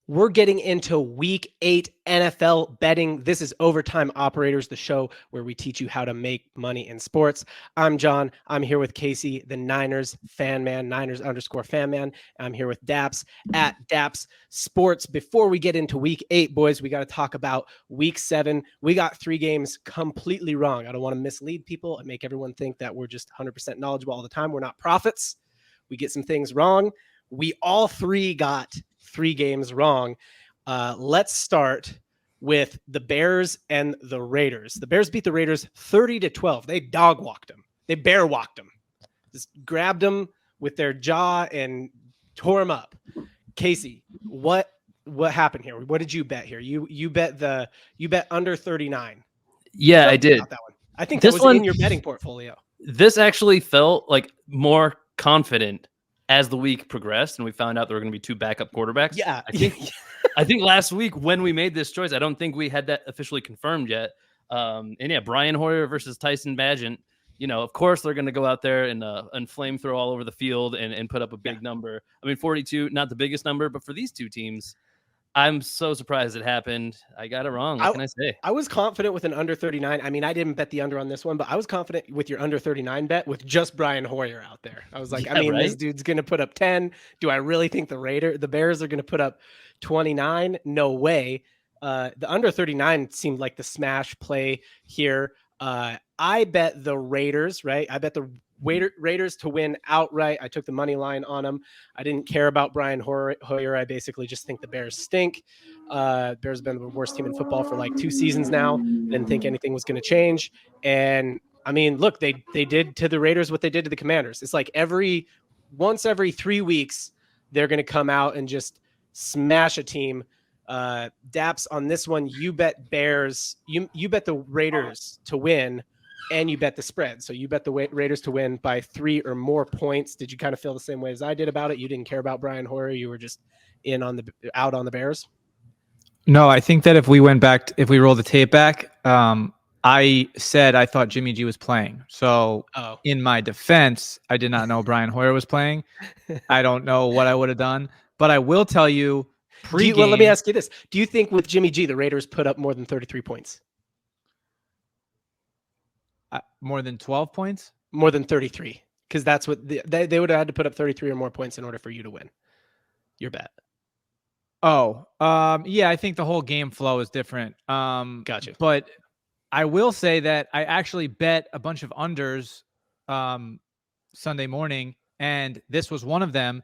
We're getting into week 8 NFL betting. This is Overtime Operators, the show where we teach you how to make money in sports. I'm John. I'm here with Casey, the Niners fan man, Niners_fan man. I'm here with Daps at Daps Sports. Before we get into week 8, boys, we got to talk about week 7. We got 3 games completely wrong. I don't want to mislead people and make everyone think that we're just 100% knowledgeable all the time. We're not prophets. We get some things wrong. We all 3 got 3 games wrong. Let's start with the Bears and the Raiders. The Bears beat the Raiders 30-12. They dog walked them. They bear walked them. Just grabbed them with their jaw and tore them up. Casey, what happened here? What did you bet here? You bet under 39. Yeah, I did. That one. I think that was in your betting portfolio. This actually felt like more confident as the week progressed, and we found out there were going to be 2 backup quarterbacks. Yeah. I think last week when we made this choice, I don't think we had that officially confirmed yet. And yeah, Brian Hoyer versus Tyson Bagent. You know, of course they're going to go out there and flamethrow all over the field and put up a big number. I mean, 42, not the biggest number, but for these 2 teams, I'm so surprised it happened. I got it wrong. What can I say? I was confident with an under 39. I mean, I didn't bet the under on this one, but I was confident with your under 39 bet with just Brian Hoyer out there. I was like, This dude's going to put up 10. Do I really think the Bears are going to put up 29? No way. The under 39 seemed like the smash play here. I bet the Raiders, right? I bet the Raiders to win outright. I took the money line on them. I didn't care about Brian Hoyer. I basically just think the Bears stink. Bears have been the worst team in football for like 2 seasons now. Didn't think anything was going to change. And I mean, look, they did to the Raiders what they did to the Commanders. It's like once every 3 weeks, they're going to come out and just smash a team. Daps, on this one, you bet Bears. You bet the Raiders to win. And you bet the spread. So you bet the Raiders to win by 3 or more points. Did you kind of feel the same way as I did about it? You didn't care about Brian Hoyer. You were just out on the Bears. No, I think that if we roll the tape back, I said I thought Jimmy G was playing. So in my defense, I did not know Brian Hoyer was playing. I don't know what I would have done, but I will tell you well, let me ask you this. Do you think with Jimmy G, the Raiders put up more than 33 points? More than 12 points? More than 33. Because that's what they would have had to put up 33 or more points in order for you to win your bet. Yeah, I think the whole game flow is different. Gotcha. But I will say that I actually bet a bunch of unders Sunday morning, and this was one of them.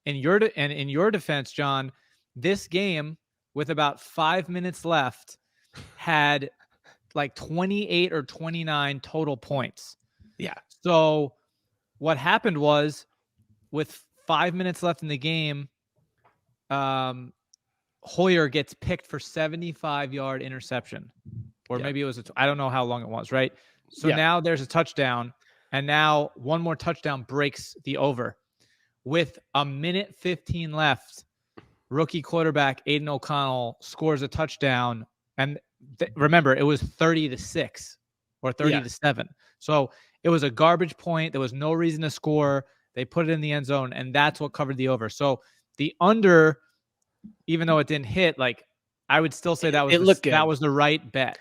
In your defense, John, this game with about 5 minutes left had like 28 or 29 total points. Yeah. So what happened was, with 5 minutes left in the game, Hoyer gets picked for 75-yard interception, or maybe it was I don't know how long it was, right? So now there's a touchdown, and now one more touchdown breaks the over. With 1:15 left, rookie quarterback Aiden O'Connell scores a touchdown, and remember, it was 30-6 or 30-7. So it was a garbage point. There was no reason to score. They put it in the end zone, and that's what covered the over. So the under, even though it didn't hit, like, I would still say that was the right bet.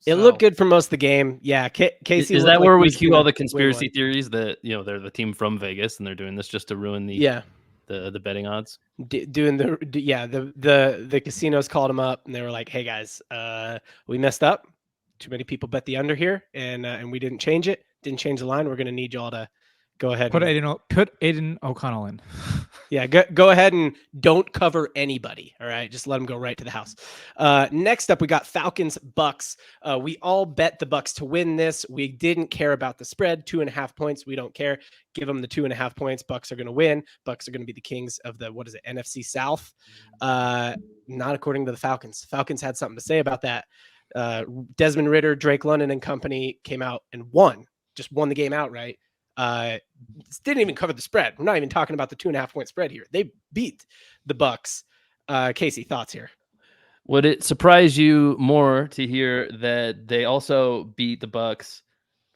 It looked good for most of the game. Yeah, Casey. Is that where we cue all the conspiracy theories that they're the team from Vegas and they're doing this just to ruin the betting odds? Doing the casinos called them up and they were like, "Hey guys, we messed up. Too many people bet the under here, and we didn't change it. Didn't change the line. We're going to need y'all to go ahead. Put Aiden O'Connell in. Yeah, go ahead and don't cover anybody. All right, just let them go right to the house. Next up, we got Falcons Bucks. We all bet the Bucks to win this. We didn't care about the spread, 2.5 points. We don't care. Give them the 2.5 points. Bucks are going to win. Bucks are going to be the kings of the NFC South. Not according to the Falcons. Falcons had something to say about that. Desmond Ridder, Drake London, and company came out and won the game outright. Didn't even cover the spread. We're not even talking about the 2.5 point spread here. They beat the Bucks. Casey, thoughts here? Would it surprise you more to hear that they also beat the Bucks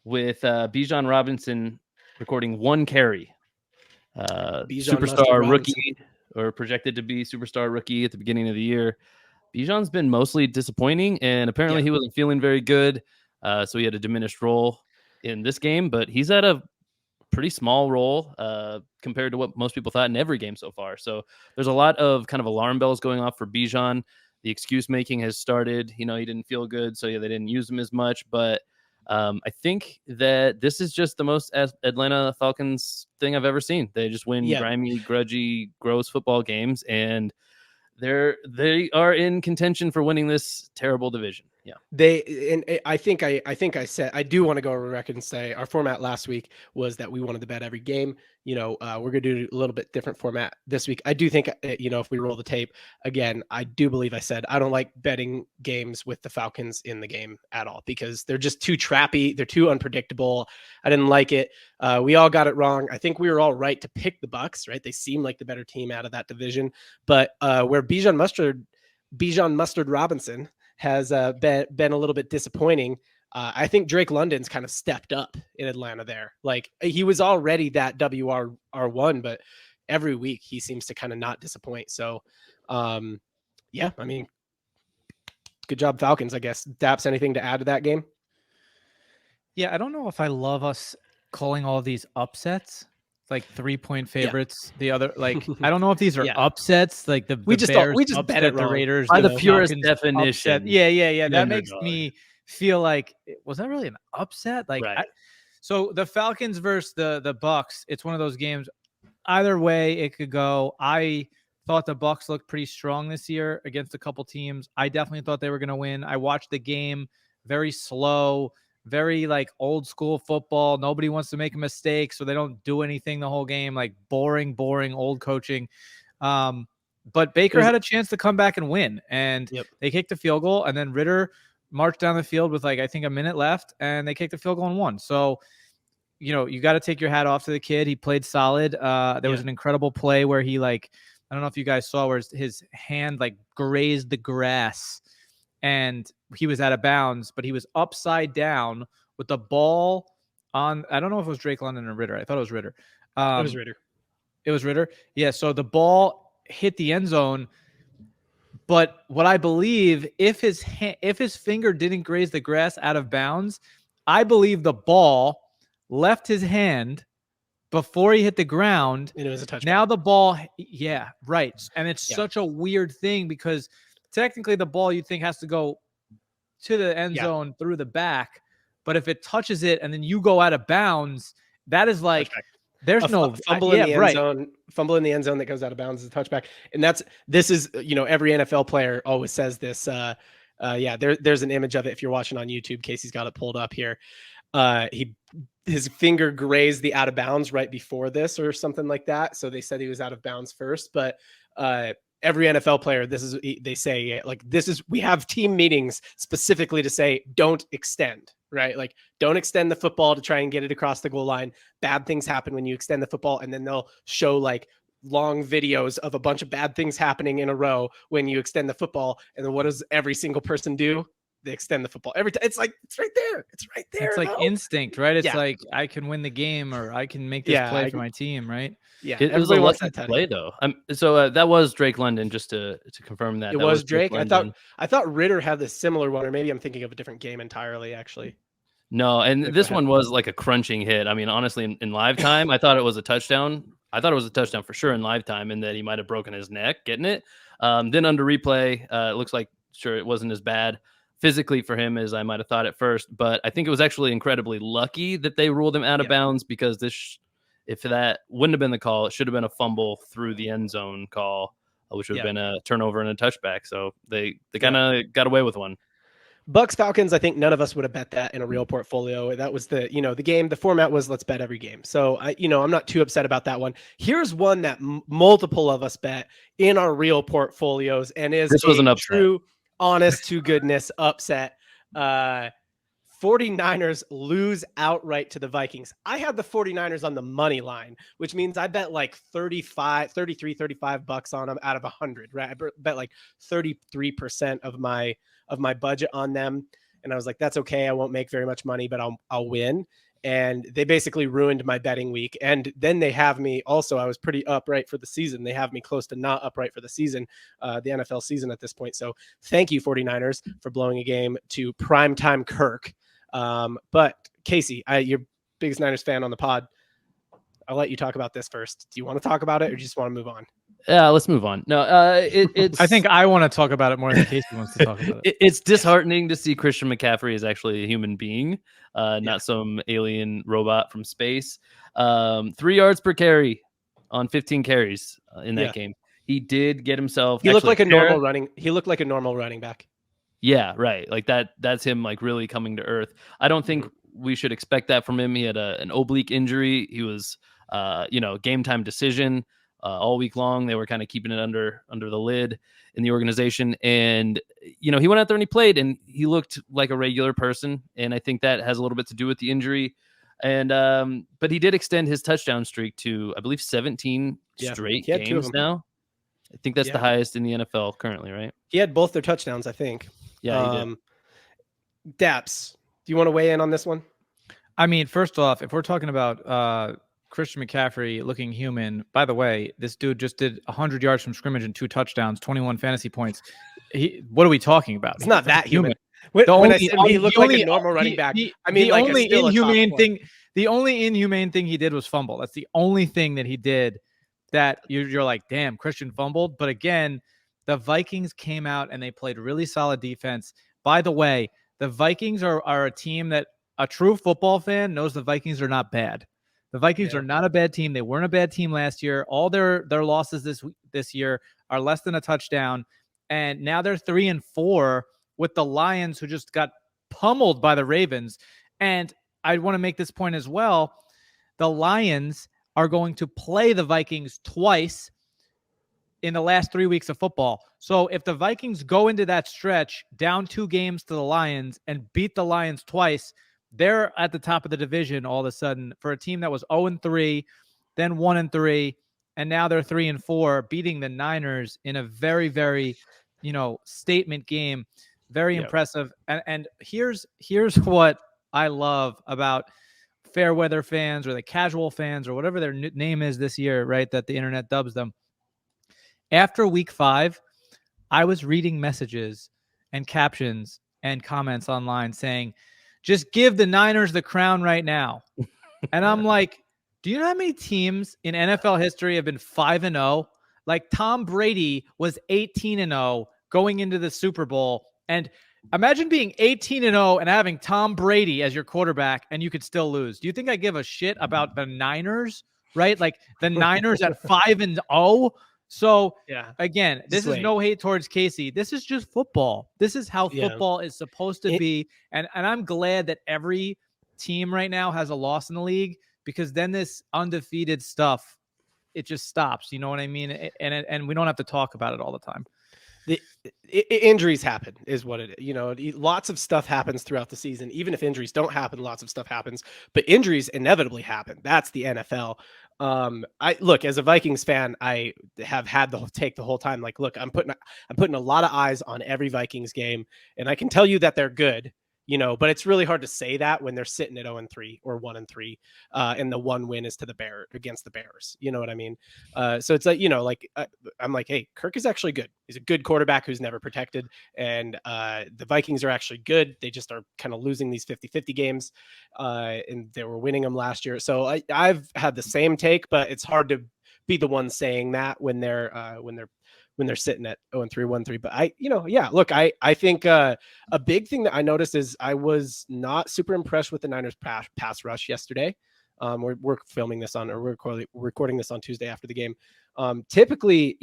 with Bijan Robinson recording 1 carry? Superstar rookie or projected to be superstar rookie at the beginning of the year. Bijan's been mostly disappointing, and apparently he wasn't feeling very good. So he had a diminished role in this game, but he's at a pretty small role compared to what most people thought in every game so far. So there's a lot of kind of alarm bells going off for Bijan. The excuse making has started. He didn't feel good, so they didn't use him as much. But I think that this is just the most Atlanta Falcons thing I've ever seen. They just win grimy, grudgy, gross football games, and they are in contention for winning this terrible division. Yeah. I think I said I do want to go over record and say our format last week was that we wanted to bet every game. We're going to do a little bit different format this week. I do think if we roll the tape again, I do believe I said I don't like betting games with the Falcons in the game at all because they're just too trappy. They're too unpredictable. I didn't like it. We all got it wrong. I think we were all right to pick the Bucs, right? They seem like the better team out of that division, but where Bijan Mustard Robinson has been a little bit disappointing. I think Drake London's kind of stepped up in Atlanta there. Like he was already that WR1, but every week he seems to kind of not disappoint. So, yeah, I mean, good job Falcons, I guess. Daps, anything to add to that game? Yeah, I don't know if I love us calling all these upsets. Like 3-point favorites. The other, like, I don't know if these are upsets. Like we just bet it the Raiders by the purest definition. Upset. Yeah. That makes me feel like, was that really an upset? Like, right. So the Falcons versus the Bucs. It's one of those games. Either way, it could go. I thought the Bucs looked pretty strong this year against a couple teams. I definitely thought they were going to win. I watched the game, very slow. Very like old school football. Nobody wants to make a mistake, so they don't do anything the whole game. Like boring old coaching. But Baker had a chance to come back and win, and they kicked the field goal, and then Ritter marched down the field with I think a minute left, and they kicked the field goal and won. So, you got to take your hat off to the kid. He played solid. There was an incredible play where he I don't know if you guys saw where his hand grazed the grass. And he was out of bounds, but he was upside down with the ball on. I don't know if it was Drake London or Ritter. I thought it was Ritter. It was Ritter. It was Ritter. Yeah. So the ball hit the end zone. But what I believe, if his finger didn't graze the grass out of bounds, I believe the ball left his hand before he hit the ground. And it was a touchdown. Now the ball. Yeah. Right. And it's such a weird thing because technically the ball you'd think has to go to the end zone through the back. But if it touches it and then you go out of bounds, that is like, there's no fumble in the end zone. Fumble in the end zone that goes out of bounds is a touchback. And this is, every NFL player always says this. There's an image of it. If you're watching on YouTube, Casey's got it pulled up here. His finger grazed the out of bounds right before this or something like that. So they said he was out of bounds first, but, every NFL player, they say we have team meetings specifically to say, don't extend, right? Like don't extend the football to try and get it across the goal line. Bad things happen when you extend the football. And then they'll show long videos of a bunch of bad things happening in a row when you extend the football. And then what does every single person do? They extend the football every time. It's right there. It's right there. It's like instinct, right? It's like I can win the game or I can make this play for my team, right? Yeah, it was a lucky play though. So that was Drake London, just to confirm that. It was Drake. I thought Ritter had this similar one, or maybe I'm thinking of a different game entirely. Actually, no. And this one was like a crunching hit. I mean, honestly, in live time, I thought it was a touchdown. I thought it was a touchdown for sure in live time, and that he might have broken his neck getting it. Then under replay, it looks like it wasn't as bad physically for him as I might have thought at first, but I think it was actually incredibly lucky that they ruled him out of bounds because if that wouldn't have been the call, it should have been a fumble through the end zone call, which would have been a turnover and a touchback. So they kind of got away with one. Bucs Falcons, I think none of us would have bet that in a real portfolio. That was the game. The format was let's bet every game. So I'm not too upset about that one. Here's one that multiple of us bet in our real portfolios, and this was an upset. True, honest to goodness upset. 49ers lose outright to the Vikings. I had the 49ers on the money line, which means I bet like $35 on them out of 100, right? I bet like 33% of my budget on them. And I was like, that's okay. I won't make very much money, but I'll win. and they basically ruined my betting week. And then they have me also, I was pretty upright for the season. They have me close to not upright for the season, the NFL season at this point. So thank you, 49ers, for blowing a game to primetime Kirk. But Casey, you're biggest Niners fan on the pod. I'll let you talk about this first. Do you want to talk about it, or do you just want to move on? Yeah, let's move on. No, it's. I think I want to talk about it more than Casey wants to talk about it. It's disheartening to see Christian McCaffrey is actually a human being, not some alien robot from space. 3 yards per carry on 15 carries in that game. He did get himself. He looked like a normal running. He looked like a normal running back. Yeah, right. Like that. That's him. Like really coming to earth. I don't think we should expect that from him. He had an oblique injury. He was, game time decision. All week long, they were kind of keeping it under the lid in the organization. And, he went out there and he played and he looked like a regular person. And I think that has a little bit to do with the injury. And, but he did extend his touchdown streak to, I believe, 17 straight games now. I think that's the highest in the NFL currently, right? He had both their touchdowns, I think. Yeah, he did. Daps, do you want to weigh in on this one? I mean, first off, if we're talking about Christian McCaffrey looking human, by the way, this dude just did 100 yards from scrimmage and 2 touchdowns, 21 fantasy points. What are we talking about? It's not that human. When I said he looked like a normal running back, I mean, the only inhumane thing. The only inhumane thing he did was fumble. That's the only thing that he did that you're like, damn, Christian fumbled. But again, the Vikings came out and they played really solid defense. By the way, the Vikings are a team that a true football fan knows the Vikings are not bad. The Vikings are not a bad team. They weren't a bad team last year. All their losses this year are less than a touchdown. And now they're 3-4 with the Lions, who just got pummeled by the Ravens. And I want to make this point as well. The Lions are going to play the Vikings twice in the last 3 weeks of football. So if the Vikings go into that stretch down 2 games to the Lions and beat the Lions twice, they're at the top of the division all of a sudden for a team that was 0-3, then 1-3, and now they're 3-4, beating the Niners in a very, very, statement game. Very impressive. And here's what I love about fair weather fans or the casual fans or whatever their name is this year, right? That the internet dubs them. After week 5, I was reading messages and captions and comments online saying, just give the Niners the crown right now. And I'm like, do you know how many teams in NFL history have been 5-0? Like Tom Brady was 18-0 going into the Super Bowl. And imagine being 18-0 and having Tom Brady as your quarterback and you could still lose. Do you think I give a shit about the Niners, right? Like the Niners at 5-0? So again, this is no hate towards Casey. This is just football. This is how football is supposed to be. And I'm glad that every team right now has a loss in the league, because then this undefeated stuff, it just stops. You know what I mean? And we don't have to talk about it all the time. Injuries happen is what it is. Lots of stuff happens throughout the season. Even if injuries don't happen, lots of stuff happens, but injuries inevitably happen. That's the NFL. I look, as a Vikings fan, I have had the take the whole time. Like, look, I'm putting a lot of eyes on every Vikings game, and I can tell you that they're good, but it's really hard to say that when they're sitting at 0-3 or 1-3, and the one win is against the Bears. You know what I mean? So it's like, I'm like, hey, Kirk is actually good. He's a good quarterback who's never protected. And the Vikings are actually good. They just are kind of losing these 50-50 games, and they were winning them last year. So I've had the same take, but it's hard to be the one saying that when they're sitting at 0-3, 1-3. But look, I think a big thing that I noticed is I was not super impressed with the Niners pass rush yesterday. We're filming this we're recording this on Tuesday after the game. Typically,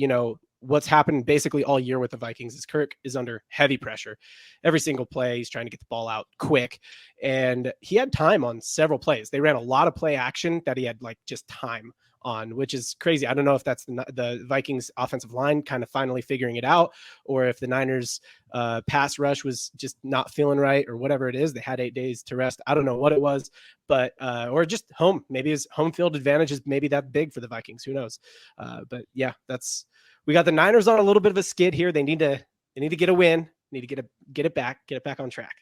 what's happened basically all year with the Vikings is Kirk is under heavy pressure. Every single play, he's trying to get the ball out quick. And he had time on several plays. They ran a lot of play action that he had just time on, which is crazy. I don't know if that's the Vikings offensive line kind of finally figuring it out, or if the Niners pass rush was just not feeling right, or whatever it is. They had 8 days to rest. I don't know what it was, but or just home. Maybe his home field advantage is maybe that big for the Vikings. Who knows? But yeah, we got the Niners on a little bit of a skid here. They need to get a win. Need to get it back on track.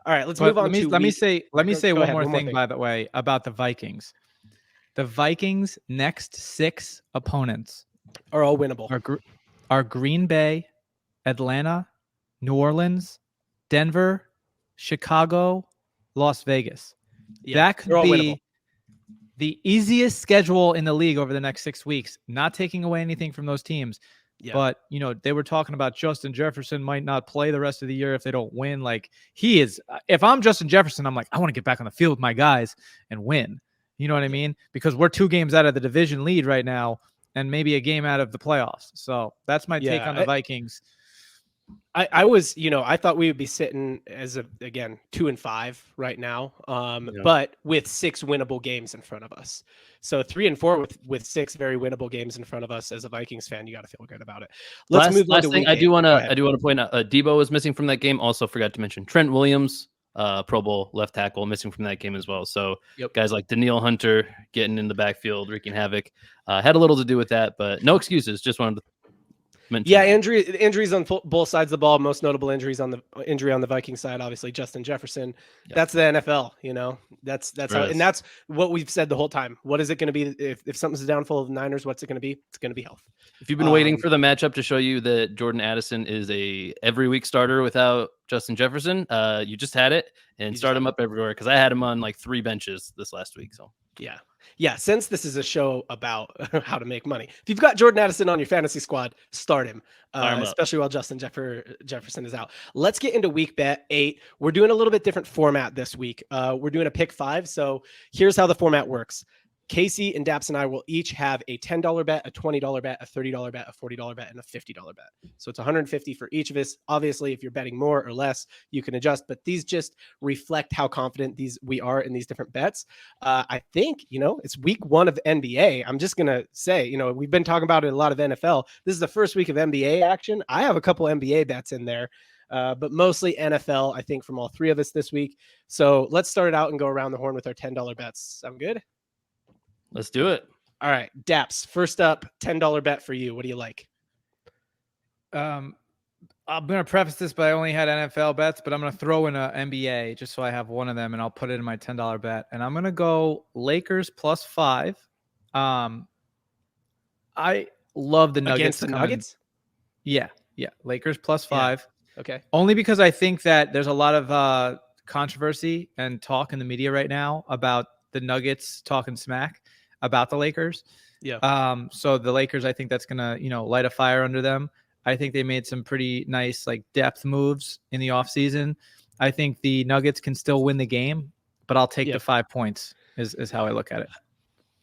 All right, let's move on to let me say Go one ahead, more one more thing, thing. by the way, about the Vikings. The Vikings' next 6 opponents are all winnable. are Green Bay, Atlanta, New Orleans, Denver, Chicago, Las Vegas. Yeah, That they're could all be winnable. the easiest schedule in the league over the next 6 weeks, not taking away anything from those teams. Yeah. But, they were talking about Justin Jefferson might not play the rest of the year if they don't win. Like, he is, if I'm Justin Jefferson, I'm like, I want to get back on the field with my guys and win. You know what I mean? Because we're 2 games out of the division lead right now and maybe a game out of the playoffs. So that's my take on the Vikings. I was, I thought we would be sitting as 2-5 right now. But with 6 winnable games in front of us. So 3-4 with 6 very winnable games in front of us. As a Vikings fan, you got to feel good about it. Let's move on to thing. I do want to point out Debo was missing from that game. Also forgot to mention Trent Williams, Pro Bowl left tackle, missing from that game as well. So guys like Danielle Hunter getting in the backfield, wreaking havoc, had a little to do with that, but no excuses. Just wanted to mention. Yeah, injuries on both sides of the ball. Most notable injury on the Viking side, obviously Justin Jefferson. Yep. That's the NFL. That's how, and that's what we've said the whole time. What is it going to be if something's a downfall of the Niners? What's it going to be? It's going to be health. If you've been waiting for the matchup to show you that Jordan Addison is a every week starter without Justin Jefferson, you just had it and start him up everywhere, because I had him on like 3 benches this last week. So yeah. Since this is a show about how to make money, if you've got Jordan Addison on your fantasy squad, start him, especially while Justin Jefferson is out. Let's get into week 8. We're doing a little bit different format this week. We're doing a pick 5. So here's how the format works. Casey and Daps and I will each have a $10 bet, a $20 bet, a $30 bet, a $40 bet, and a $50 bet. So it's $150 for each of us. Obviously, if you're betting more or less, you can adjust, but these just reflect how confident we are in these different bets. I think, it's week 1 of NBA. I'm just going to say, we've been talking about it a lot of NFL. This is the first week of NBA action. I have a couple NBA bets in there. But mostly NFL, I think, from all 3 of us this week. So let's start it out and go around the horn with our $10 bets. Sound good? Let's do it. All right, Daps, first up, $10 bet for you. What do you like? I'm going to preface this, but I only had NFL bets, but I'm going to throw in a NBA just so I have one of them, and I'll put it in my $10 bet. And I'm going to go Lakers +5. I love the Nuggets. Against the Nuggets? Yeah. Lakers +5. Yeah. Okay. Only because I think that there's a lot of controversy and talk in the media right now about the Nuggets talking smack about the Lakers. Yeah. So the Lakers, I think that's going to, light a fire under them. I think they made some pretty nice depth moves in the offseason. I think the Nuggets can still win the game, but I'll take the 5 points is how I look at it.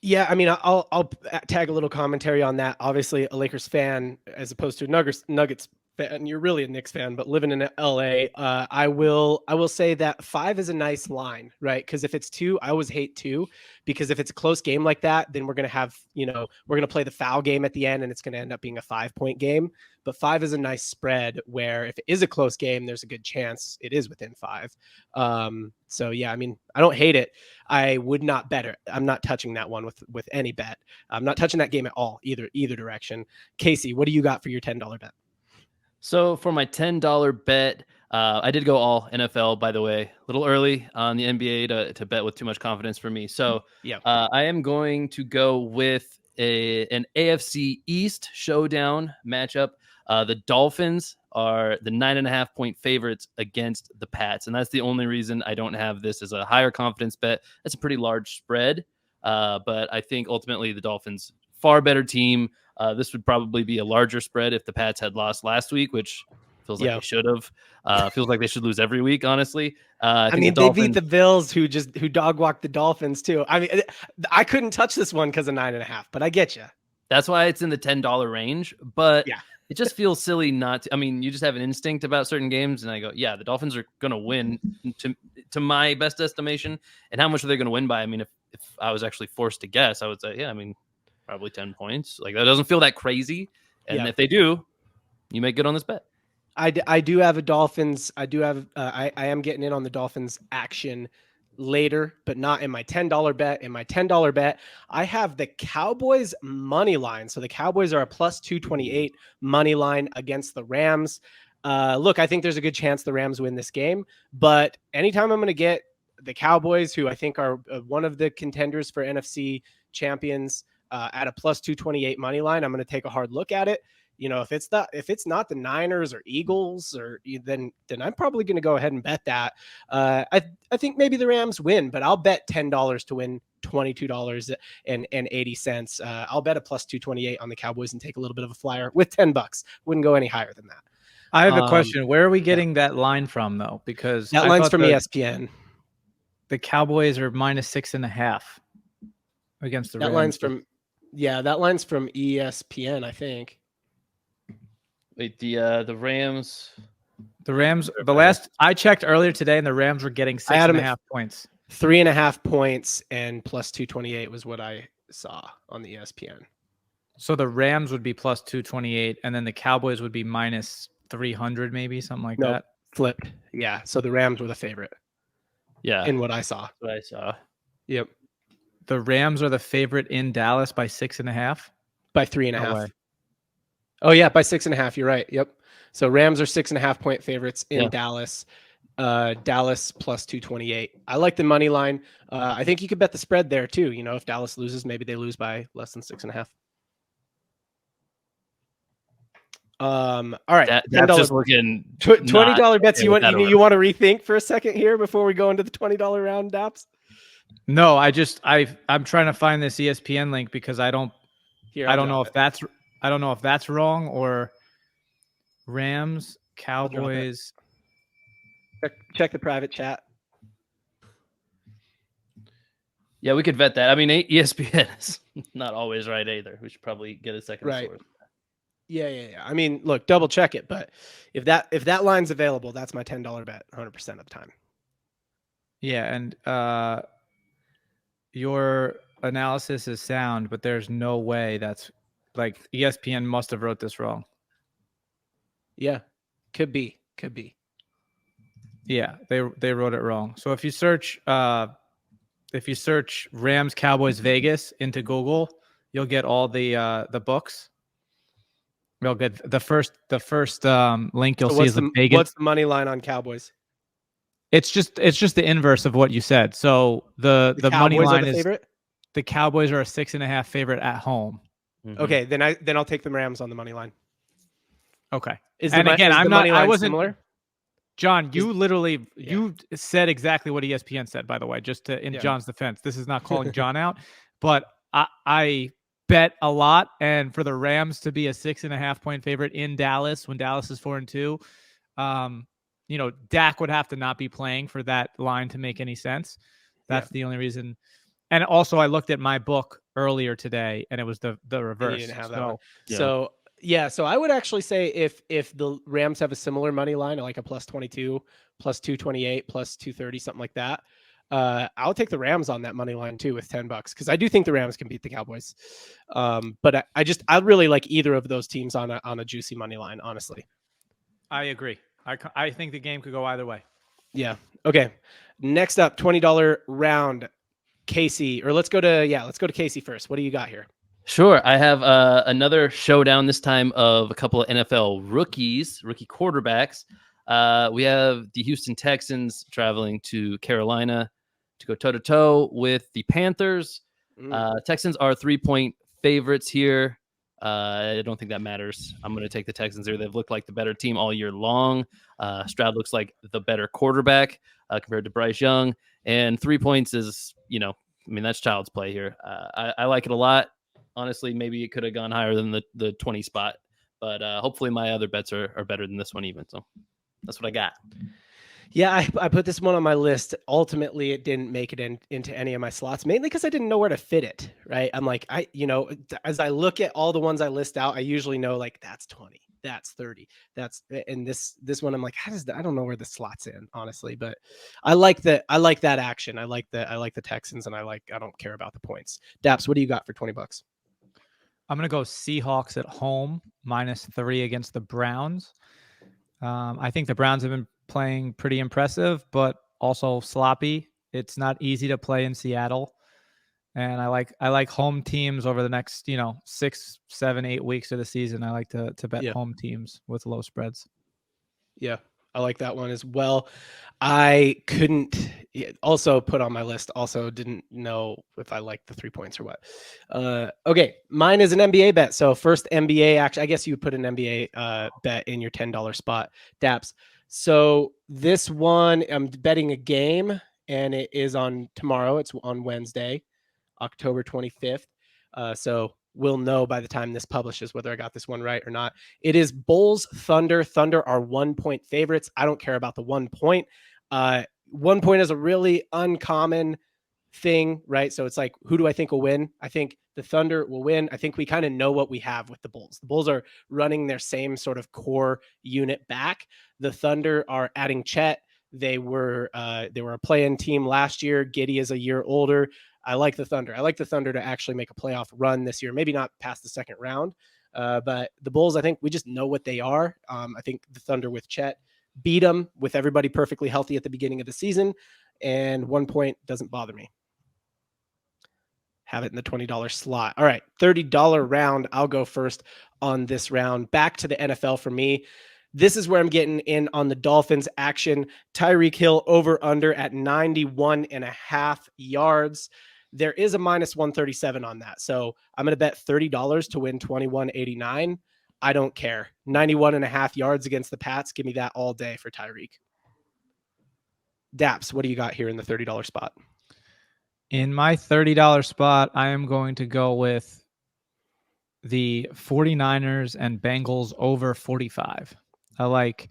Yeah, I mean, I'll tag a little commentary on that. Obviously, a Lakers fan as opposed to a Nuggets fan. You're really a Knicks fan, but living in LA, I will say that 5 is a nice line, right? Because if it's 2, I always hate 2, because if it's a close game like that, then we're gonna have, we're gonna play the foul game at the end, and it's gonna end up being a 5-point game. But 5 is a nice spread where if it is a close game, there's a good chance it is within 5. So yeah, I mean, I don't hate it. I would not bet it. I'm not touching that one with any bet. I'm not touching that game at all, either direction. Casey, what do you got for your $10 bet? So for my $10 bet, I did go all NFL, by the way, a little early on the NBA to bet with too much confidence for me. So yeah, I am going to go with an AFC East showdown matchup. The Dolphins are the 9.5-point favorites against the Pats. And that's the only reason I don't have this as a higher confidence bet. That's a pretty large spread. But I think ultimately the Dolphins, far better team. This would probably be a larger spread if the Pats had lost last week, which feels like they should have. Feels like they should lose every week, honestly. I mean, they beat the Bills, who dog walked the Dolphins too. I mean, I couldn't touch this one because of 9.5, but I get you. That's why it's in the $10 range. But yeah, it just feels silly not to. I mean, you just have an instinct about certain games, and I go, yeah, the Dolphins are going to win to my best estimation. And how much are they going to win by? I mean, if I was actually forced to guess, I would say, yeah, I mean, probably 10 points. Like, that doesn't feel that crazy. And if they do, you make good on this bet. I do have a Dolphins. I am getting in on the Dolphins action later, but not in my $10 bet. In my $10 bet, I have the Cowboys money line. So the Cowboys are a +228 money line against the Rams. Look, I think there's a good chance the Rams win this game, but anytime I'm going to get the Cowboys, who I think are one of the contenders for NFC champions, at a plus 228 money line, I'm going to take a hard look at it. You know, if it's not the Niners or Eagles, or then I'm probably going to go ahead and bet that. I think maybe the Rams win, but I'll bet $10 to win $22.80. I'll bet a plus 228 on the Cowboys and take a little bit of a flyer with $10. Wouldn't go any higher than that. I have a question. Where are we getting that line from, though? Because that line's from ESPN. The Cowboys are minus 6.5 against the Rams. That line's from ESPN, I think. Wait, the Rams. The Rams. The last I checked earlier today, and the Rams were getting 6.5 points. 3.5 points and plus 228 was what I saw on the ESPN. So the Rams would be plus 228, and then the Cowboys would be minus 300, maybe something like that. Flipped. Yeah. So the Rams were the favorite. Yeah. In what I saw. Yep. The Rams are the favorite in Dallas by 6.5. By 3.5. Oh yeah, by 6.5. You're right. Yep. So Rams are 6.5 point favorites in Dallas. Dallas plus 228. I like the money line. I think you could bet the spread there too. You know, if Dallas loses, maybe they lose by less than 6.5. All right. That's just looking $20 bets. You want to rethink for a second here before we go into the $20 round, Daps? No, I'm trying to find this ESPN link because I don't know if that's wrong, or Rams, Cowboys. Check the private chat. Yeah, we could vet that. I mean, ESPN is not always right either. We should probably get a second source. Yeah. I mean, look, double check it, but if that line's available, that's my $10 bet 100% of the time. Yeah, and your analysis is sound, but there's no way that's like ESPN must have wrote this wrong. Yeah, could be. Yeah, they wrote it wrong. So if you search Rams Cowboys Vegas into Google, you'll get all the books. Real good. The first link you'll see is the Vegas. What's the money line on Cowboys? It's just the inverse of what you said. So the money line is favorite? The Cowboys are a 6.5 favorite at home. Mm-hmm. Okay, then I'll take the Rams on the money line. Okay. I wasn't similar. John, you said exactly what ESPN said, by the way, just in John's defense. This is not calling John out, but I bet a lot, and for the Rams to be a 6.5 point favorite in Dallas when Dallas is 4-2, Dak would have to not be playing for that line to make any sense. That's the only reason. And also, I looked at my book earlier today, and it was the reverse. You didn't have that one. So I would actually say if the Rams have a similar money line, like a plus 22, plus 228, plus 230, something like that, I'll take the Rams on that money line too with $10 because I do think the Rams can beat the Cowboys. But I really like either of those teams on a juicy money line, honestly. I agree. I think the game could go either way. Yeah. Okay. Next up, $20 round. Casey, or let's go to Casey first. What do you got here? Sure. I have another showdown, this time of a couple of NFL rookie quarterbacks. We have the Houston Texans traveling to Carolina to go toe-to-toe with the Panthers. Texans are 3-point favorites here. I don't think that matters. I'm going to take the Texans here. They've looked like the better team all year long. Stroud looks like the better quarterback compared to Bryce Young. And 3 points is, that's child's play here. I like it a lot. Honestly, maybe it could have gone higher than the 20 spot. But hopefully my other bets are better than this one even. So that's what I got. Yeah, I put this one on my list. Ultimately, it didn't make it into any of my slots, mainly because I didn't know where to fit it, right? I'm like, as I look at all the ones I list out, I usually know like that's 20, that's 30, and this one I'm like, I don't know where the slot's in, honestly, but I like that action. I like the Texans, and I don't care about the points. Daps, what do you got for $20? I'm gonna go Seahawks at home -3 against the Browns. I think the Browns have been playing pretty impressive, but also sloppy. It's not easy to play in Seattle. And I like home teams over the next, 6, 7, 8 weeks of the season. I like to bet home teams with low spreads. Yeah, I like that one as well. I couldn't also put on my list. Also, didn't know if I liked the 3 points or what. Okay, mine is an NBA bet. So first NBA action. I guess you would put an NBA bet in your $10 spot, Daps. So this one, I'm betting a game, and it is on tomorrow. It's on Wednesday, October 25th. So we'll know by the time this publishes whether I got this one right or not. It is Bulls Thunder. Thunder are 1 point favorites. I don't care about the 1 point. 1 point is a really uncommon thing, right? So it's like, who do I think will win? I think the Thunder will win. I think we kind of know what we have with the Bulls. The Bulls are running their same sort of core unit back. The Thunder are adding Chet. They were a play-in team last year. Giddey is a year older. I like the Thunder. I like the Thunder to actually make a playoff run this year. Maybe not past the second round, but the Bulls, I think we just know what they are. I think the Thunder with Chet beat them with everybody perfectly healthy at the beginning of the season, and 1 point doesn't bother me. Have it in the $20 slot. All right, $30 round. I'll go first on this round. Back to the NFL for me. This is where I'm getting in on the Dolphins action. Tyreek Hill over under at 91.5 yards. There is a minus 137 on that. So I'm going to bet $30 to win 21.89. I don't care. 91.5 yards against the Pats. Give me that all day for Tyreek. Daps, what do you got here in the $30 spot? In my $30 spot, I am going to go with the 49ers and Bengals over 45. I like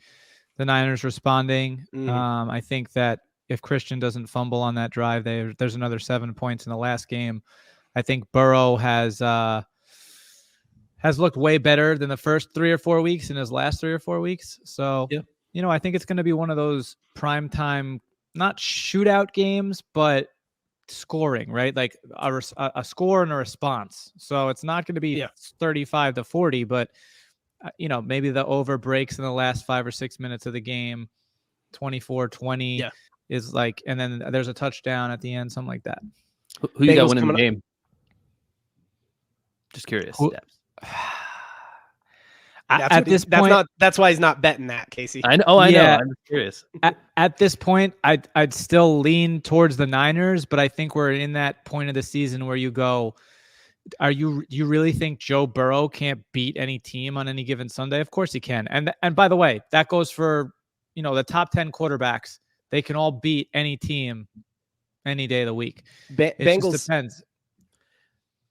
the Niners responding. I think that if Christian doesn't fumble on that drive, there's another 7 points in the last game. I think Burrow has looked way better than the first 3 or 4 weeks in his last 3 or 4 weeks. So, I think it's going to be one of those primetime, not shootout games, but scoring, right? Like a score and a response. So it's not going to be 35-40, but maybe the over breaks in the last 5 or 6 minutes of the game, 24-20 is like, and then there's a touchdown at the end, something like that. Who you got winning the game? Just curious. At this point, that's why he's not betting that, Casey. I know. I know. I'm just curious. At this point, I'd still lean towards the Niners, but I think we're in that point of the season where you go, you really think Joe Burrow can't beat any team on any given Sunday? Of course he can. And by the way, that goes for, the top 10 quarterbacks. They can all beat any team any day of the week. Bengals just depends.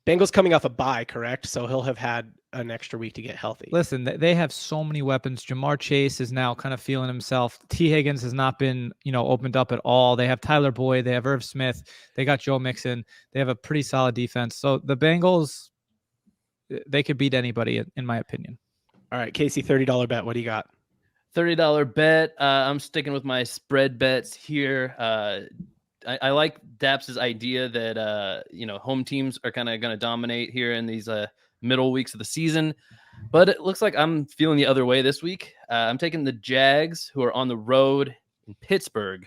Bengals coming off a bye, correct? So he'll have had an extra week to get healthy. Listen, they have so many weapons. Jamar Chase is now kind of feeling himself. T. Higgins has not been, opened up at all. They have Tyler Boyd. They have Irv Smith. They got Joe Mixon. They have a pretty solid defense. So the Bengals, they could beat anybody, in my opinion. All right, Casey, $30 bet. What do you got? $30 bet. I'm sticking with my spread bets here. I like Daps' idea that home teams are kind of going to dominate here in these middle weeks of the season, but it looks like I'm feeling the other way this week. I'm taking the Jags, who are on the road in Pittsburgh,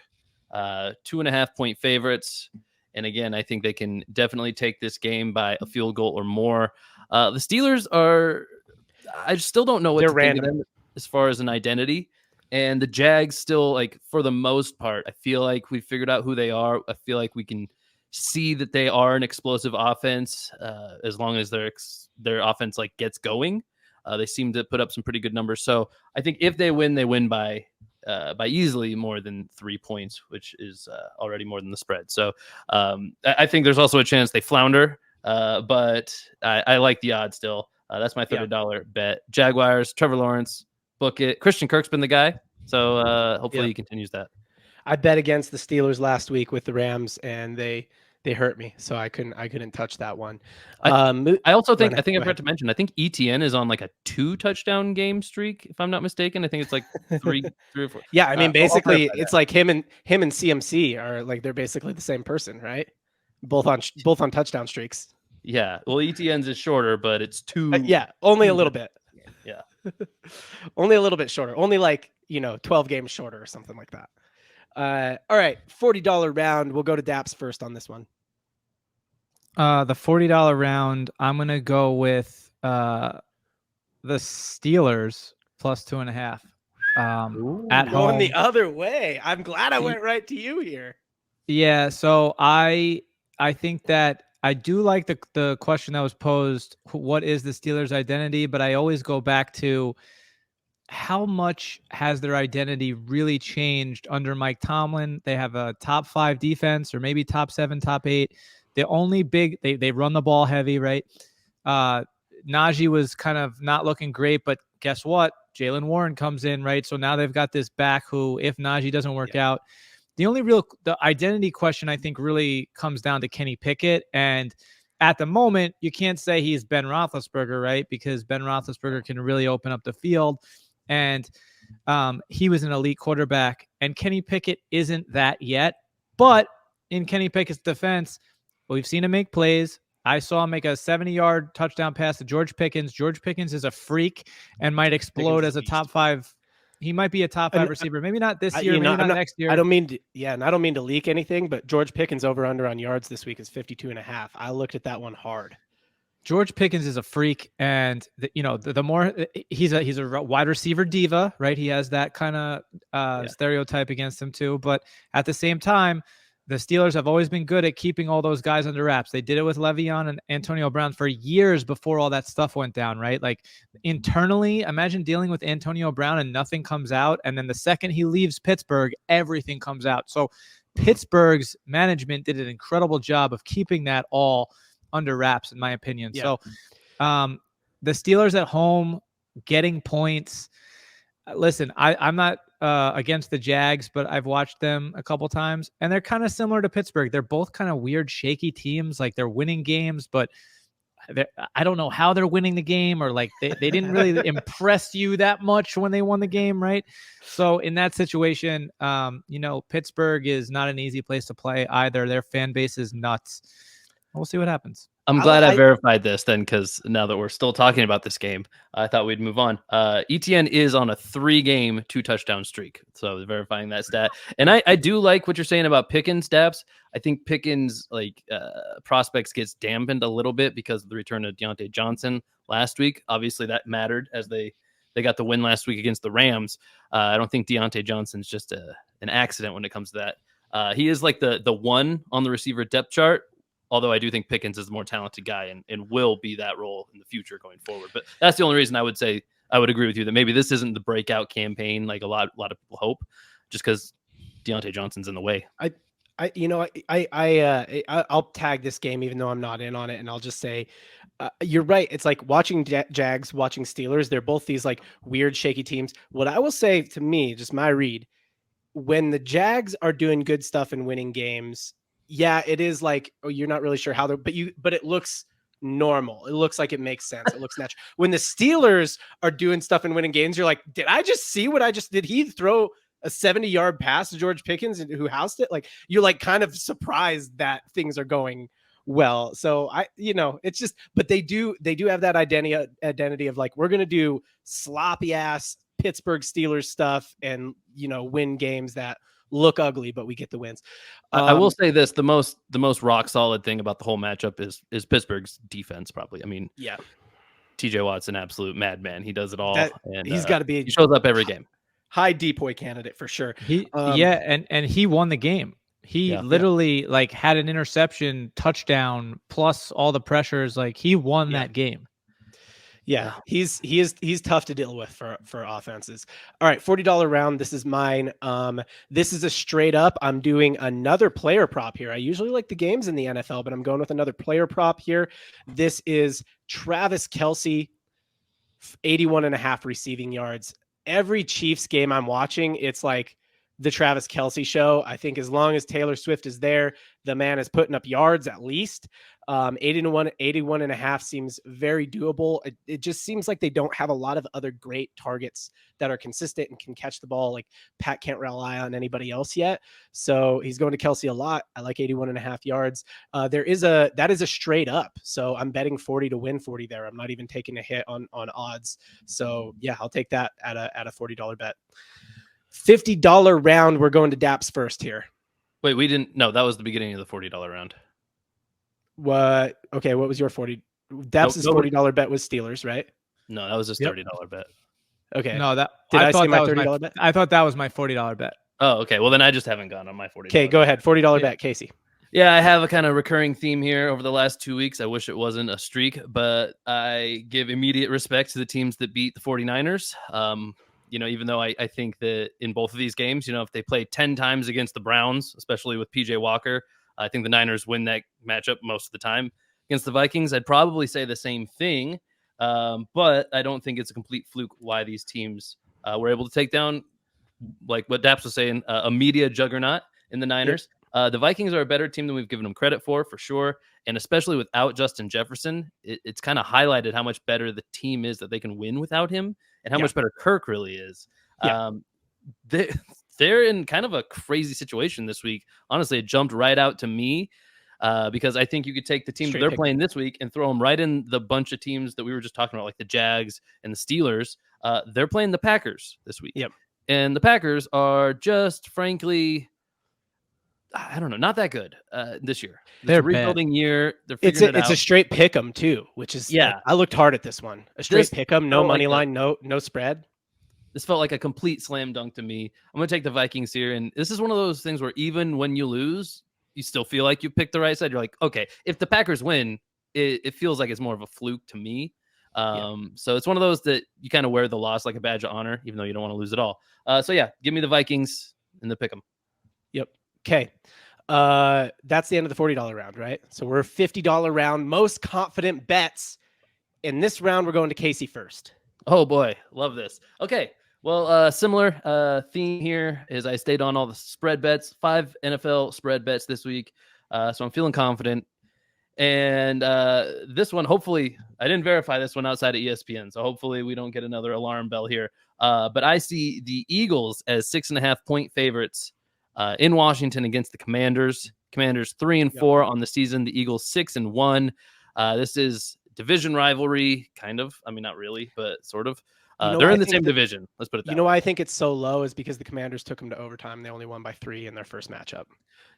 2.5 point favorites, and again, I think they can definitely take this game by a field goal or more. The Steelers I still don't know what to think of them as far as an identity. And the Jags still, like, for the most part, I feel like we figured out who they are. I feel like we can see that they are an explosive offense as long as their offense gets going. They seem to put up some pretty good numbers. So I think if they win by easily more than 3 points, which is already more than the spread. So I think there's also a chance they flounder, but I like the odds still. That's my $30 bet. Jaguars, Trevor Lawrence. Book it. Christian Kirk's been the guy, so hopefully he continues that. I bet against the Steelers last week with the Rams, and they hurt me, so I couldn't touch that one. I also think I forgot to mention. I think ETN is on like a 2 touchdown game streak, if I'm not mistaken. I think it's like three or four. Yeah, I mean, basically, it's like him and CMC are like they're basically the same person, right? Both on touchdown streaks. Yeah, well, ETN's is shorter, but it's 2. Only a little bit. Yeah. Only a little bit shorter. Only 12 games shorter or something like that. All right, $40 round. We'll go to Daps first on this one. The $40 round, I'm going to go with the Steelers plus 2.5. at home. Going the other way. I'm glad I went right to you here. Yeah, so I think that I do like the question that was posed, what is the Steelers' identity? But I always go back to how much has their identity really changed under Mike Tomlin? They have a top 5 defense, or maybe top 7, top 8. The only big they run the ball heavy, right? Najee was kind of not looking great, but guess what? Jaylen Warren comes in, right? So now they've got this back who, if Najee doesn't work out, the identity question I think really comes down to Kenny Pickett. And at the moment, you can't say he's Ben Roethlisberger, right? Because Ben Roethlisberger can really open up the field. And he was an elite quarterback, and Kenny Pickett isn't that yet. But in Kenny Pickett's defense, we've seen him make plays. I saw him make a 70-yard touchdown pass to George Pickens. George Pickens is a freak and might explode as a top 5. He might be a top 5 receiver. Maybe not this year, maybe not next year. I don't mean to leak anything, but George Pickens over under on yards this week is 52.5. I looked at that one hard. George Pickens is a freak, and the more he's a wide receiver diva, right? He has that kind of stereotype against him too. But at the same time, the Steelers have always been good at keeping all those guys under wraps. They did it with Le'Veon and Antonio Brown for years before all that stuff went down, right? Like internally, imagine dealing with Antonio Brown and nothing comes out, and then the second he leaves Pittsburgh, everything comes out. So Pittsburgh's management did an incredible job of keeping that all under wraps, in my opinion. Yeah. So the Steelers at home getting points. Listen, I'm not against the Jags, but I've watched them a couple times, and they're kind of similar to Pittsburgh. They're both kind of weird, shaky teams. Like they're winning games, but I don't know how they're winning the game, or like they didn't really impress you that much when they won the game, right? So in that situation, Pittsburgh is not an easy place to play either. Their fan base is nuts. We'll see what happens. I'm glad I verified this then, because now that we're still talking about this game, I thought we'd move on. ETN is on a 3-game 2-touchdown streak. So verifying that stat. And I do like what you're saying about Pickens, Daps. I think Pickens prospects gets dampened a little bit because of the return of Deontay Johnson last week. Obviously that mattered as they got the win last week against the Rams. I don't think Deontay Johnson's just an accident when it comes to that. He is like the one on the receiver depth chart. Although I do think Pickens is the more talented guy and will be that role in the future going forward. But that's the only reason I would say I would agree with you that maybe this isn't the breakout campaign like a lot of people hope, just because Deontay Johnson's in the way. I'll tag this game even though I'm not in on it, and I'll just say you're right. It's like watching Jags, watching Steelers. They're both these like weird, shaky teams. What I will say, to me, just my read, when the Jags are doing good stuff and winning games, yeah, it is like, oh, you're not really sure how they're, but it looks normal. It looks like it makes sense. It looks natural. When the Steelers are doing stuff and winning games, you're like, did I just see what did he throw a 70-yard pass to George Pickens who housed it? Like, you're like kind of surprised that things are going well. So it's just, but they do have that identity of like, we're going to do sloppy ass Pittsburgh Steelers stuff and, win games that look ugly, but we get the wins. I will say this: the most rock solid thing about the whole matchup is Pittsburgh's defense. Probably, I mean, yeah, TJ Watt's an absolute madman. He does it all, and he's got to be. He shows up every game. High depoy candidate for sure. And he won the game. He literally had an interception, touchdown, plus all the pressures. Like he won that game. Yeah, he's tough to deal with for offenses. All right, $40 round. This is mine. This is a straight up. I'm doing another player prop here. I usually like the games in the NFL, but I'm going with another player prop here. This is Travis Kelce, 81.5 receiving yards. Every Chiefs game I'm watching, it's like the Travis Kelce show. I think as long as Taylor Swift is there, the man is putting up yards at least. 81.5 seems very doable. It just seems like they don't have a lot of other great targets that are consistent and can catch the ball. Like Pat can't rely on anybody else yet. So he's going to Kelce a lot. I like 81.5 yards. That is a straight up. So I'm betting 40 to win 40 there. I'm not even taking a hit on odds. So yeah, I'll take that at a $40 bet. $50 round. We're going to Daps first here. Wait, we didn't. No, that was the beginning of the $40 round. What? Okay, what was your 40? Daps' $40 bet was Steelers, right? No, that was his $30 bet. Okay. No, that Did I thought say my that was $30 bet? I thought that was my $40 bet. Oh, okay. Well, then I just haven't gone on my 40. Okay, go ahead. $40 bet, Casey. Yeah, I have a kind of recurring theme here over the last 2 weeks. I wish it wasn't a streak, but I give immediate respect to the teams that beat the 49ers. Even though I think that in both of these games, if they play 10 times against the Browns, especially with PJ Walker, I think the Niners win that matchup most of the time. Against the Vikings, I'd probably say the same thing, but I don't think it's a complete fluke why these teams were able to take down, like what Daps was saying, a media juggernaut in the Niners. Yep. The Vikings are a better team than we've given them credit for sure. And especially without Justin Jefferson, it's kind of highlighted how much better the team is that they can win without him and how much better Kirk really is. Yeah. They're in kind of a crazy situation this week. Honestly, it jumped right out to me because I think you could take the team that they're playing this week and throw them right in the bunch of teams that we were just talking about, like the Jags and the Steelers. They're playing the Packers this week. Yep. And the Packers are just, frankly, I don't know, not that good this year. They're a rebuilding year. They're figuring it's a straight pick 'em too, which is I looked hard at this one. A straight pick 'em, no money line, no spread. This felt like a complete slam dunk to me. I'm going to take the Vikings here, and this is one of those things where even when you lose, you still feel like you picked the right side. You're like, okay, if the Packers win, it feels like it's more of a fluke to me. So it's one of those that you kind of wear the loss like a badge of honor, even though you don't want to lose at all. So yeah, give me the Vikings in the pick 'em. Yep. Okay. That's the end of the $40 round, right? So we're $50 round, most confident bets. In this round, we're going to Casey first. Oh boy, love this. Okay. Well, similar theme here is I stayed on all the spread bets, 5 NFL spread bets this week. So I'm feeling confident. And this one, hopefully, I didn't verify this one outside of ESPN. So hopefully we don't get another alarm bell here. But I see the Eagles as 6.5-point favorites in Washington against the Commanders. Commanders 3-4 on the season. The Eagles 6-1. This is division rivalry, kind of. I mean, not really, but sort of. They're in the same division. Let's put it that way. You know why I think it's so low is because the Commanders took them to overtime. They only won by 3 in their first matchup.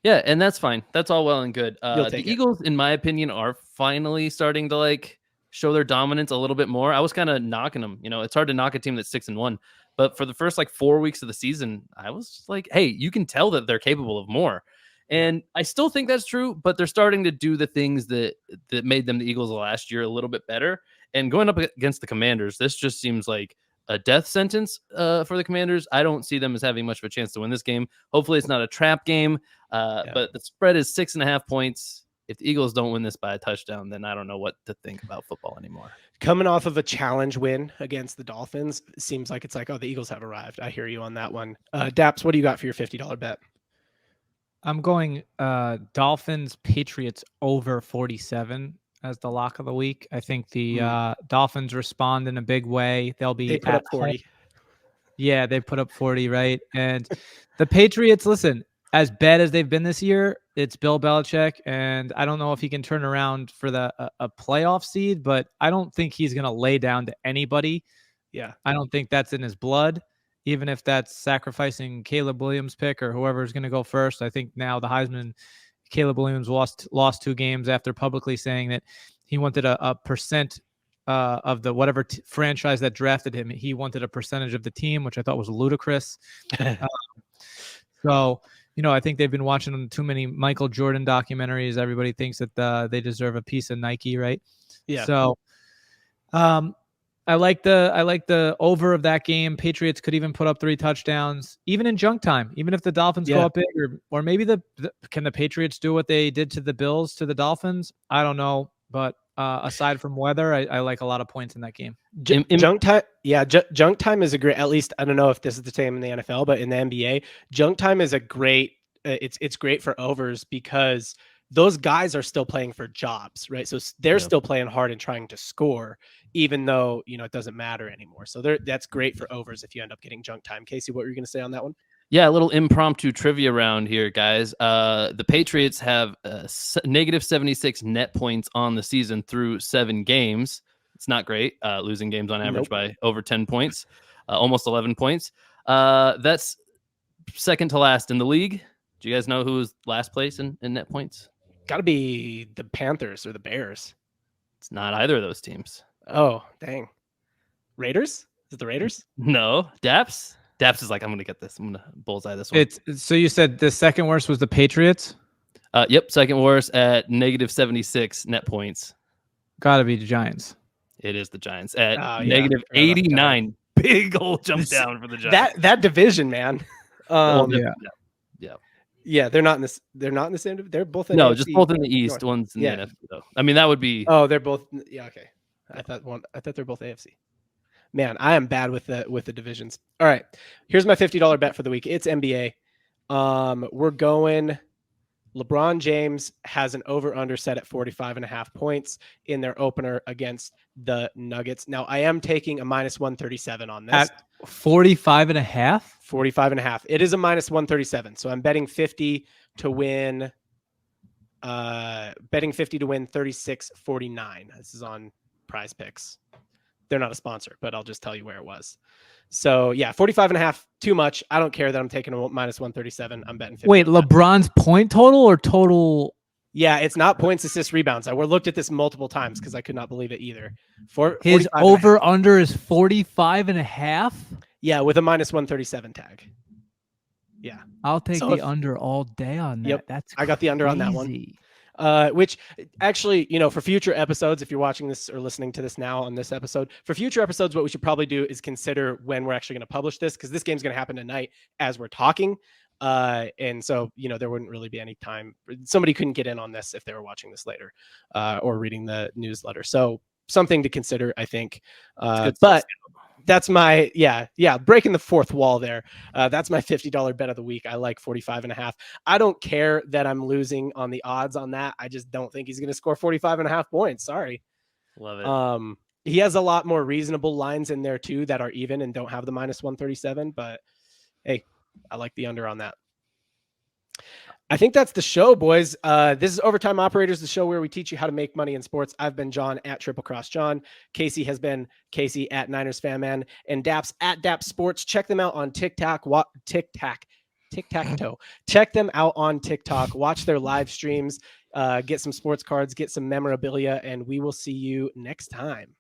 Yeah, and that's fine. That's all well and good. The Eagles, in my opinion, are finally starting to show their dominance a little bit more. I was kind of knocking them. It's hard to knock a team that's 6-1, but for the first 4 weeks of the season, I was like, hey, you can tell that they're capable of more. And I still think that's true, but they're starting to do the things that made them the Eagles last year a little bit better. And going up against the Commanders, this just seems like a death sentence for the Commanders. I don't see them as having much of a chance to win this game. Hopefully it's not a trap game, but the spread is 6.5 points. If the Eagles don't win this by a touchdown, then I don't know what to think about football anymore. Coming off of a challenge win against the Dolphins, it seems like it's like, oh, the Eagles have arrived. I hear you on that one. Daps, what do you got for your $50 bet? I'm going Dolphins Patriots over 47 as the lock of the week. I think the Dolphins respond in a big way. They put up 40. Home. Yeah, they put up 40, right? And the Patriots, listen, as bad as they've been this year, it's Bill Belichick, and I don't know if he can turn around for a playoff seed, but I don't think he's going to lay down to anybody. Yeah, I don't think that's in his blood. Even if that's sacrificing Caleb Williams' pick or whoever's going to go first. I think now the Heisman, Caleb Williams lost 2 games after publicly saying that he wanted a percent of the whatever franchise that drafted him. He wanted a percentage of the team, which I thought was ludicrous. So, I think they've been watching too many Michael Jordan documentaries. Everybody thinks that they deserve a piece of Nike, right? Yeah. So, I like the over of that game. Patriots could even put up 3 touchdowns, even in junk time. Even if the Dolphins go up big, or maybe can the Patriots do what they did to the Bills to the Dolphins? I don't know, but aside from weather, I like a lot of points in that game. Junk time, junk time is a great. At least I don't know if this is the same in the NFL, but in the NBA, junk time is a great. It's great for overs because those guys are still playing for jobs, right? So they're still playing hard and trying to score, even though, it doesn't matter anymore. So that's great for overs if you end up getting junk time. Casey, what were you going to say on that one? Yeah, a little impromptu trivia round here, guys. The Patriots have negative 76 net points on the season through 7 games. It's not great, losing games on average by over 10 points, almost 11 points. That's second to last in the league. Do you guys know who's last place in net points? Got to be the Panthers or the Bears. It's not either of those teams. Oh, dang. Raiders? Is it the Raiders? No, Daps. Daps is like, I'm gonna get this. I'm gonna bullseye this one. It's so you said the second worst was the Patriots. Yep, second worst at negative 76 net points. Gotta be the Giants. It is the Giants at yeah. negative 89. Big old jump down for the Giants. That division, man. Yeah, they're not in this. They're not in the same. They're both in no, AFC just both in the East. North. One's in the NFC. Though. I mean, that would be. Oh, they're both. Yeah, okay. I thought they're both AFC. Man, I am bad with the divisions. All right, here's my $50 bet for the week. It's NBA. We're going. LeBron James has an over/under set at 45.5 points in their opener against the Nuggets. Now, I am taking a -137 on this. At 45.5? 45.5. It is a -137. So I'm betting 50 to win. Betting 50 to win 36.49. This is on Prize Picks. They're not a sponsor, but I'll just tell you where it was. So yeah, 45.5, too much. I don't care that I'm taking a -137. I'm betting 50. Wait, LeBron's point total or total? Yeah, it's not points, assists, rebounds. I looked at this multiple times because I could not believe it either. His over under is 45.5. Yeah, with a -137 tag. Yeah, I'll take the under all day on that. Yep, that's I got the under on that one. Which actually, for future episodes, if you're watching this or listening to this now on this episode, for future episodes, what we should probably do is consider when we're actually going to publish this, because this game's going to happen tonight as we're talking. And so, there wouldn't really be any time. Somebody couldn't get in on this if they were watching this later or reading the newsletter. So something to consider, I think. But that's my, breaking the fourth wall there. That's my $50 bet of the week. I like 45.5. I don't care that I'm losing on the odds on that. I just don't think he's going to score 45.5 points. Sorry. Love it. He has a lot more reasonable lines in there too that are even and don't have the -137, but hey, I like the under on that. I think that's the show, boys. This is Overtime Operators, the show where we teach you how to make money in sports. I've been John at Triple Cross John. Casey has been Casey at Niners Fan Man, and Daps at Daps Sports. Check them out on TikTok. Tic-tac-toe. Check them out on TikTok. Watch their live streams. Get some sports cards. Get some memorabilia, and we will see you next time.